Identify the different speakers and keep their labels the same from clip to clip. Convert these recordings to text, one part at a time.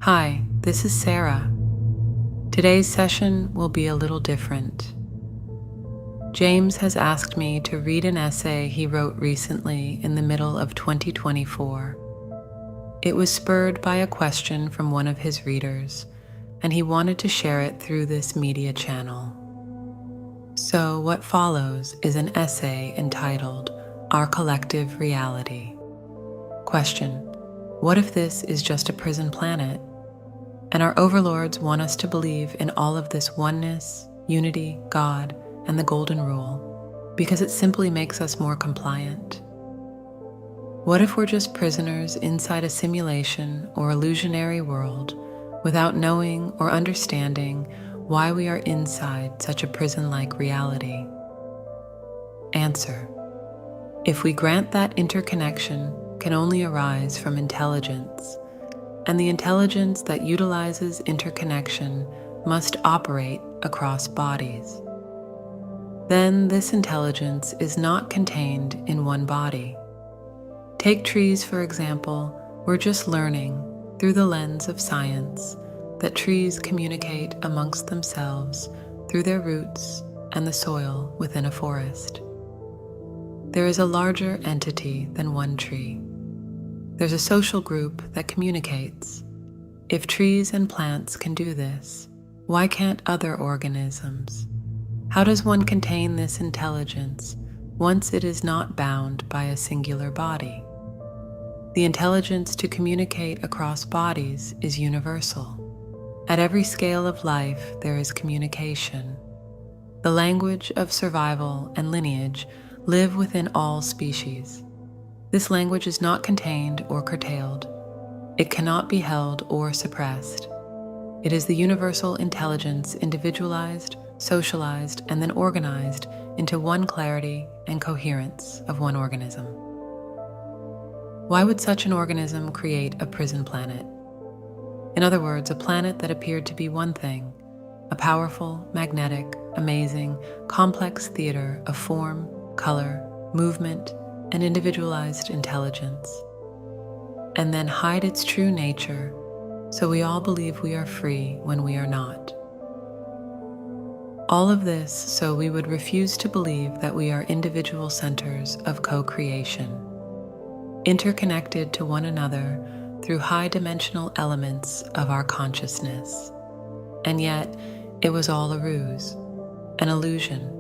Speaker 1: Hi, this is Sarah. Today's session will be a little different. James has asked me to read an essay he wrote recently in the middle of 2024. It was spurred by a question from one of his readers, and he wanted to share it through this media channel. So what follows is an essay entitled Our Collective Reality. Question: what if this is just a prison planet? And our overlords want us to believe in all of this oneness, unity, God, and the golden rule, because it simply makes us more compliant. What if we're just prisoners inside a simulation or illusionary world without knowing or understanding why we are inside such a prison-like reality? Answer: if we grant that interconnection can only arise from intelligence, and the intelligence that utilizes interconnection must operate across bodies, then this intelligence is not contained in one body. Take trees, for example. We're just learning, through the lens of science, that trees communicate amongst themselves through their roots and the soil within a forest. There is a larger entity than one tree. There's a social group that communicates. If trees and plants can do this, why can't other organisms? How does one contain this intelligence once it is not bound by a singular body? The intelligence to communicate across bodies is universal. At every scale of life, there is communication. The language of survival and lineage live within all species. This language is not contained or curtailed. It cannot be held or suppressed. It is the universal intelligence individualized, socialized, and then organized into one clarity and coherence of one organism. Why would such an organism create a prison planet? In other words, a planet that appeared to be one thing, a powerful, magnetic, amazing, complex theater of form, color, movement, and individualized intelligence, and then hide its true nature so we all believe we are free when we are not. All of this so we would refuse to believe that we are individual centers of co-creation, interconnected to one another through high-dimensional elements of our consciousness. And yet, it was all a ruse, an illusion.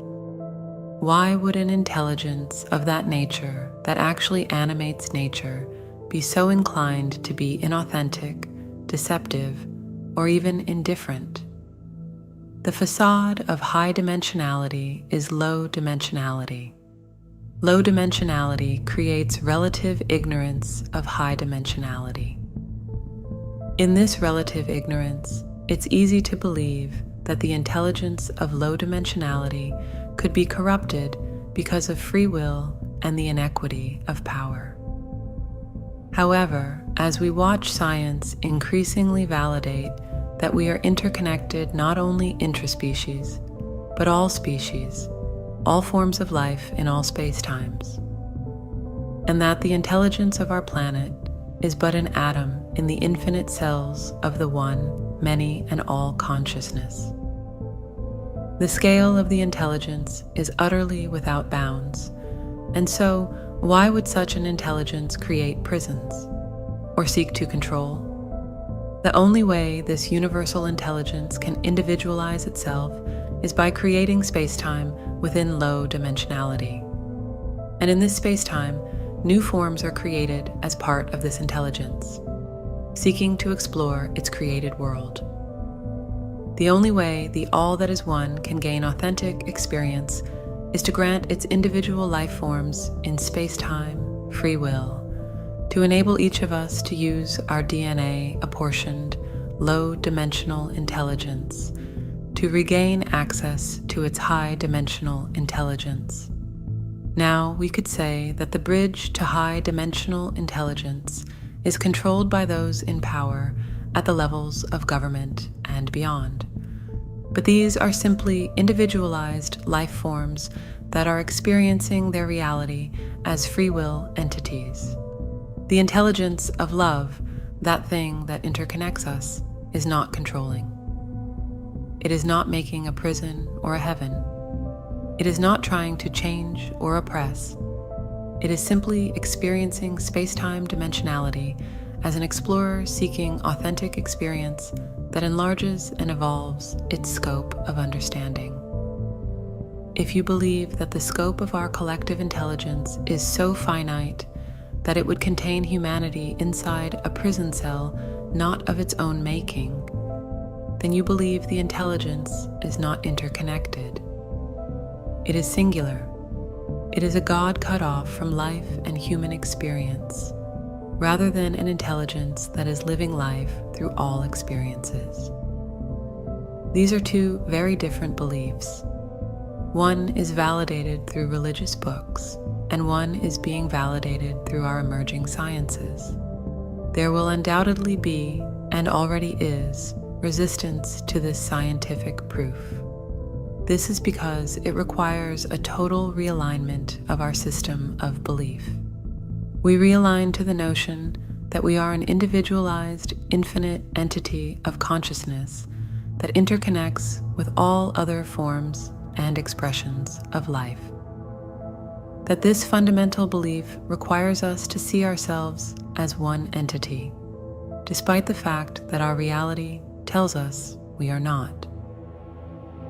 Speaker 1: Why would an intelligence of that nature that actually animates nature be so inclined to be inauthentic, deceptive, or even indifferent? The facade of high dimensionality is low dimensionality. Low dimensionality creates relative ignorance of high dimensionality. In this relative ignorance, it's easy to believe that the intelligence of low dimensionality could be corrupted because of free will and the inequity of power. However, as we watch science increasingly validate that we are interconnected not only intraspecies, but all species, all forms of life in all space-times, and that the intelligence of our planet is but an atom in the infinite cells of the one, many, and all consciousness. The scale of the intelligence is utterly without bounds, and so why would such an intelligence create prisons or seek to control? The only way this universal intelligence can individualize itself is by creating space-time within low dimensionality. And in this space-time, new forms are created as part of this intelligence, seeking to explore its created world. The only way the all that is one can gain authentic experience is to grant its individual life forms in space-time free will, to enable each of us to use our DNA-apportioned, low-dimensional intelligence to regain access to its high-dimensional intelligence. Now, we could say that the bridge to high-dimensional intelligence is controlled by those in power at the levels of government and beyond. But these are simply individualized life forms that are experiencing their reality as free will entities. The intelligence of love that thing that interconnects us, is not controlling. It is not making a prison or a heaven. It is not trying to change or oppress. It is simply experiencing space-time dimensionality as an explorer seeking authentic experience that enlarges and evolves its scope of understanding. If you believe that the scope of our collective intelligence is so finite that it would contain humanity inside a prison cell not of its own making, then you believe the intelligence is not interconnected. It is singular. It is a God cut off from life and human experience, rather than an intelligence that is living life through all experiences. These are two very different beliefs. One is validated through religious books, and one is being validated through our emerging sciences. There will undoubtedly be, and already is, resistance to this scientific proof. This is because it requires a total realignment of our system of belief. We realign to the notion that we are an individualized, infinite entity of consciousness that interconnects with all other forms and expressions of life. That this fundamental belief requires us to see ourselves as one entity, despite the fact that our reality tells us we are not.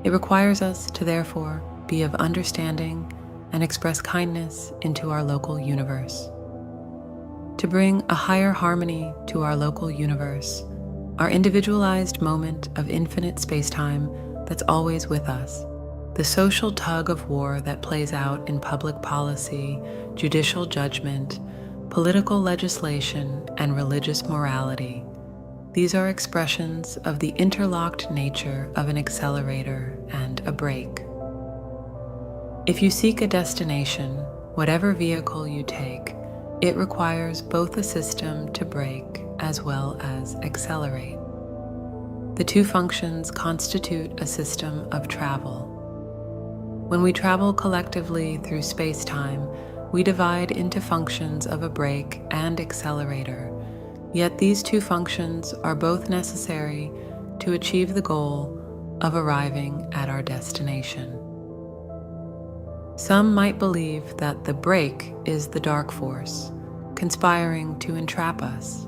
Speaker 1: It requires us to therefore be of understanding and express kindness into our local universe. To bring a higher harmony to our local universe, our individualized moment of infinite space-time that's always with us, the social tug of war that plays out in public policy, judicial judgment, political legislation, and religious morality. These are expressions of the interlocked nature of an accelerator and a brake. If you seek a destination, whatever vehicle you take, it requires both a system to brake as well as accelerate. The two functions constitute a system of travel. When we travel collectively through space-time, we divide into functions of a brake and accelerator. Yet these two functions are both necessary to achieve the goal of arriving at our destination. Some might believe that the brake is the dark force, conspiring to entrap us.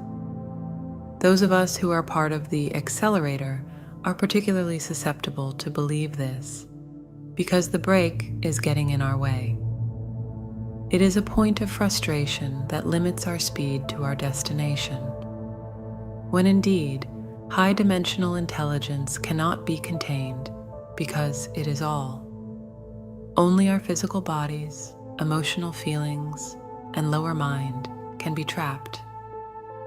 Speaker 1: Those of us who are part of the accelerator are particularly susceptible to believe this, because the brake is getting in our way. It is a point of frustration that limits our speed to our destination, when indeed, high-dimensional intelligence cannot be contained because it is all. Only our physical bodies, emotional feelings, and lower mind can be trapped,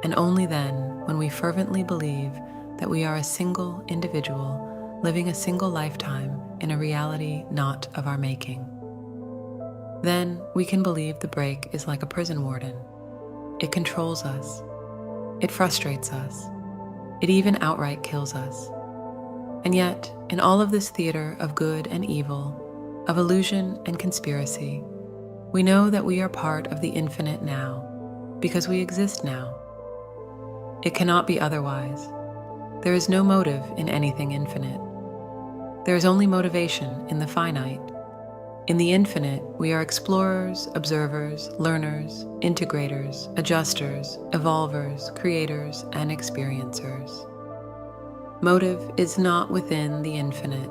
Speaker 1: and only then when we fervently believe that we are a single individual living a single lifetime in a reality not of our making. Then we can believe the brake is like a prison warden. It controls us. It frustrates us. It even outright kills us. And yet, in all of this theater of good and evil, of illusion and conspiracy, we know that we are part of the infinite now, because we exist now. It cannot be otherwise. There is no motive in anything infinite. There is only motivation in the finite. In the infinite, we are explorers, observers, learners, integrators, adjusters, evolvers, creators, and experiencers. Motive is not within the infinite.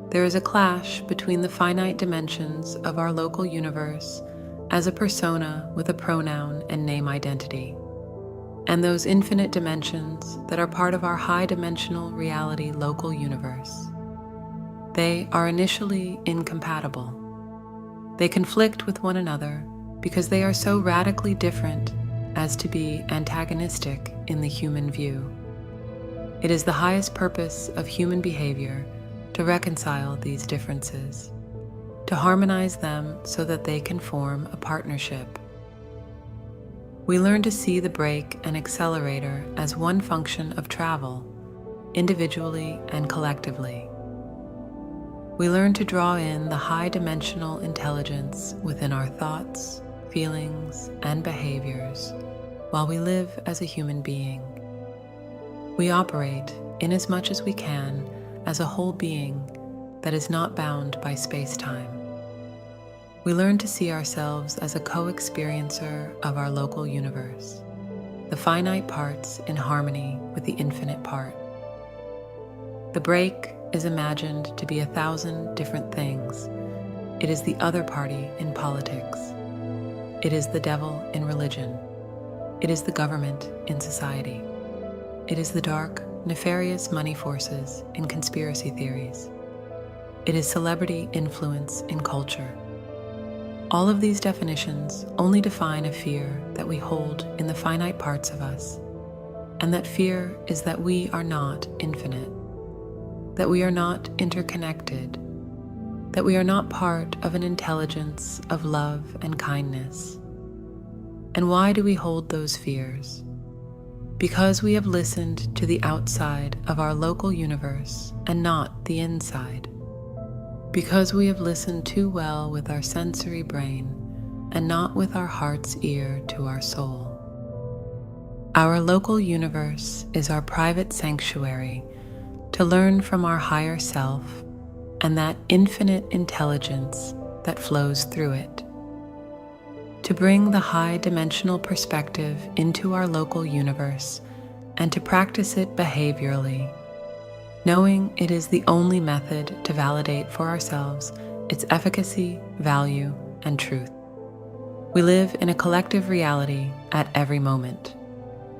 Speaker 1: There is a clash between the finite dimensions of our local universe as a persona with a pronoun and name identity, and those infinite dimensions that are part of our high-dimensional reality local universe. They are initially incompatible. They conflict with one another because they are so radically different as to be antagonistic in the human view. It is the highest purpose of human behavior to reconcile these differences, to harmonize them so that they can form a partnership. We learn to see the brake and accelerator as one function of travel, individually and collectively. We learn to draw in the high-dimensional intelligence within our thoughts, feelings, and behaviors, while we live as a human being. We operate, inasmuch as we can, as a whole being that is not bound by space-time. We learn to see ourselves as a co-experiencer of our local universe, the finite parts in harmony with the infinite part. The break is imagined to be 1,000 different things. It is the other party in politics. It is the devil in religion. It is the government in society. It is the dark, nefarious money forces in conspiracy theories. It is celebrity influence in culture. All of these definitions only define a fear that we hold in the finite parts of us, and that fear is that we are not infinite, that we are not interconnected, that we are not part of an intelligence of love and kindness. And why do we hold those fears? Because we have listened to the outside of our local universe and not the inside. Because we have listened too well with our sensory brain and not with our heart's ear to our soul. Our local universe is our private sanctuary to learn from our higher self and that infinite intelligence that flows through it. To bring the high-dimensional perspective into our local universe and to practice it behaviorally, knowing it is the only method to validate for ourselves its efficacy, value, and truth. We live in a collective reality at every moment,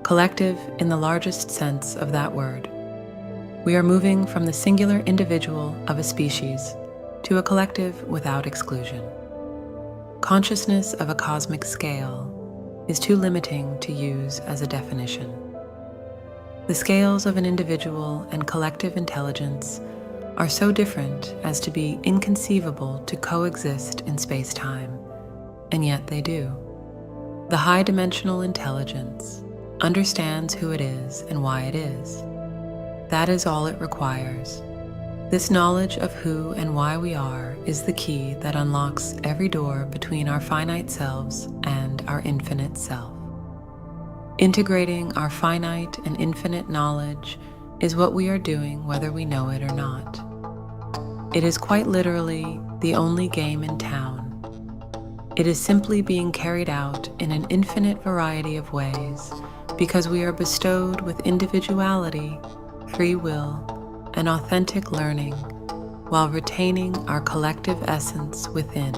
Speaker 1: collective in the largest sense of that word. We are moving from the singular individual of a species to a collective without exclusion. Consciousness of a cosmic scale is too limiting to use as a definition. The scales of an individual and collective intelligence are so different as to be inconceivable to coexist in space-time, and yet they do. The high-dimensional intelligence understands who it is and why it is. That is all it requires. This knowledge of who and why we are is the key that unlocks every door between our finite selves and our infinite self. Integrating our finite and infinite knowledge is what we are doing whether we know it or not. It is quite literally the only game in town. It is simply being carried out in an infinite variety of ways because we are bestowed with individuality, free will, and authentic learning while retaining our collective essence within.